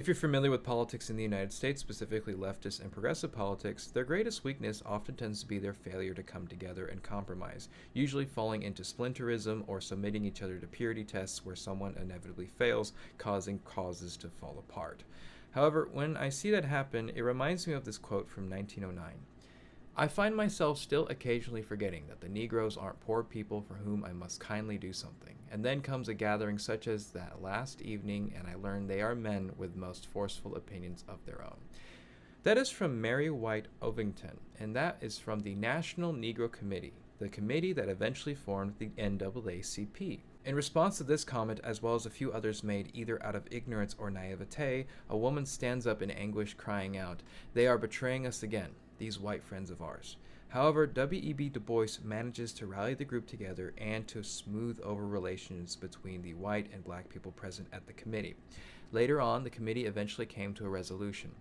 If you're familiar with politics in the United States, specifically leftist and progressive politics, their greatest weakness often tends to be their failure to come together and compromise, usually falling into splinterism or submitting each other to purity tests where someone inevitably fails, causing causes to fall apart. However, when I see that happen, it reminds me of this quote from 1909. I find myself still occasionally forgetting that the Negroes aren't poor people for whom I must kindly do something, and then comes a gathering such as that last evening, and I learn they are men with most forceful opinions of their own. That is from Mary White Ovington, and that is from the National Negro Committee, the committee that eventually formed the NAACP. In response to this comment, as well as a few others made either out of ignorance or naivete, a woman stands up in anguish crying out, "They are betraying us again, these white friends of ours." However, W.E.B. Du Bois manages to rally the group together and to smooth over relations between the white and black people present at the committee. Later on, the committee eventually came to a resolution.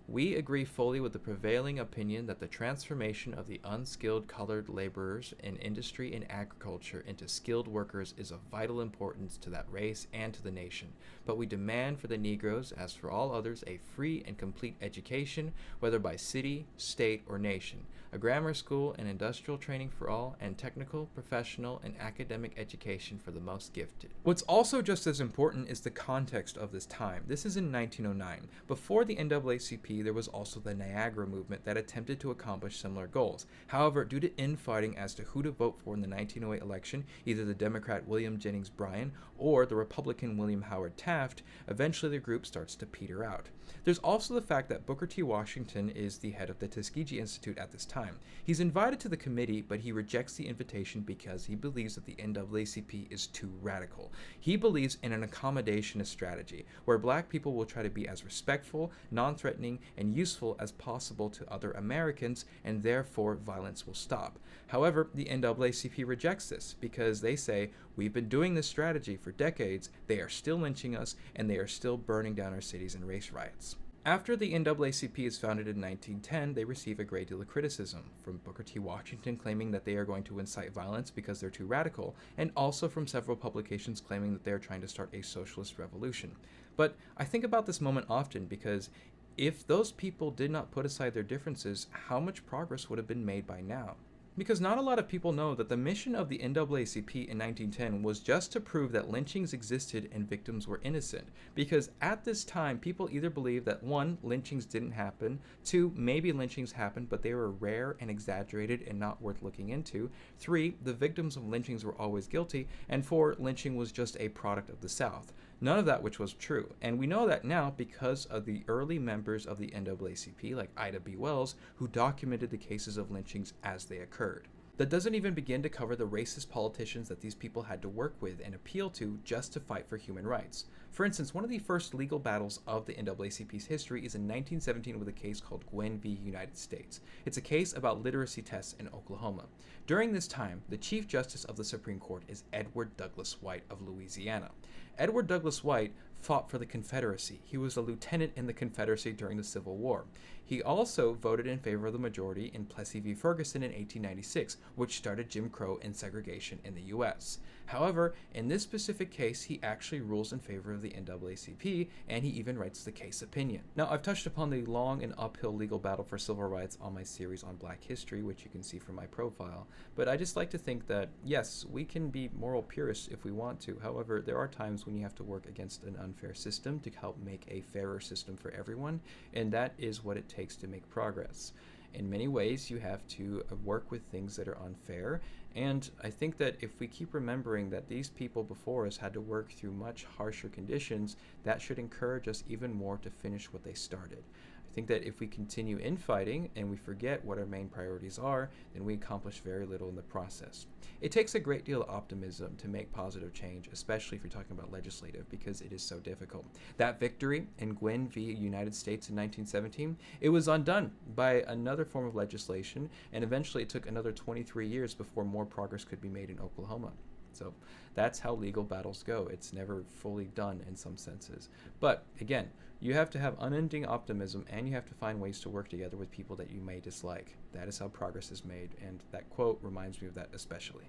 We agree fully with the prevailing opinion that the transformation of the unskilled colored laborers in industry and agriculture into skilled workers is of vital importance to that race and to the nation. But we demand for the Negroes, as for all others, a free and complete education, whether by city, state, or nation, a grammar school and industrial training for all, and technical, professional, and academic education for the most gifted. What's also just as important is the context of this time. This is in 1909. Before the NAACP, there was also the Niagara movement that attempted to accomplish similar goals. However, due to infighting as to who to vote for in the 1908 election, either the Democrat William Jennings Bryan or the Republican William Howard Taft, eventually the group starts to peter out. There's also the fact that Booker T. Washington is the head of the Tuskegee Institute at this time. He's invited to the committee, but he rejects the invitation because he believes that the NAACP is too radical. He believes in an accommodationist strategy, where black people will try to be as respectful, non-threatening, and useful as possible to other Americans, and therefore violence will stop. However, the NAACP rejects this because they say, we've been doing this strategy for decades, they are still lynching us, and they are still burning down our cities in race riots. After the NAACP is founded in 1910, they receive a great deal of criticism, from Booker T. Washington claiming that they are going to incite violence because they're too radical, and also from several publications claiming that they are trying to start a socialist revolution. But I think about this moment often because if those people did not put aside their differences, how much progress would have been made by now? Because not a lot of people know that the mission of the NAACP in 1910 was just to prove that lynchings existed and victims were innocent. Because at this time, people either believed that 1, lynchings didn't happen, 2, maybe lynchings happened, but they were rare and exaggerated and not worth looking into, 3, the victims of lynchings were always guilty, and 4, lynching was just a product of the South. None of that which was true, and we know that now because of the early members of the NAACP, like Ida B. Wells, who documented the cases of lynchings as they occurred. That doesn't even begin to cover the racist politicians that these people had to work with and appeal to just to fight for human rights. For instance, one of the first legal battles of the NAACP's history is in 1917 with a case called Gwen v. United States. It's a case about literacy tests in Oklahoma. During this time, the Chief Justice of the Supreme Court is Edward Douglas White of Louisiana. Edward Douglas White fought for the Confederacy. He was a lieutenant in the Confederacy during the Civil War. He also voted in favor of the majority in Plessy v. Ferguson in 1896, which started Jim Crow and segregation in the U.S. However, in this specific case, he actually rules in favor of the NAACP, and he even writes the case opinion. Now, I've touched upon the long and uphill legal battle for civil rights on my series on Black history, which you can see from my profile, but I just like to think that, yes, we can be moral purists if we want to. However, there are times when you have to work against an unfair system to help make a fairer system for everyone, and that is what it takes to make progress. In many ways, you have to work with things that are unfair, and I think that if we keep remembering that these people before us had to work through much harsher conditions, that should encourage us even more to finish what they started. I think that if we continue infighting and we forget what our main priorities are, then we accomplish very little in the process. It takes a great deal of optimism to make positive change, especially if you're talking about legislative, because it is so difficult. That victory in Gwen v. United States in 1917, it was undone by another form of legislation, and eventually it took another 23 years before more progress could be made in Oklahoma. So that's how legal battles go. It's never fully done in some senses. But again, you have to have unending optimism, and you have to find ways to work together with people that you may dislike. That is how progress is made, and that quote reminds me of that especially.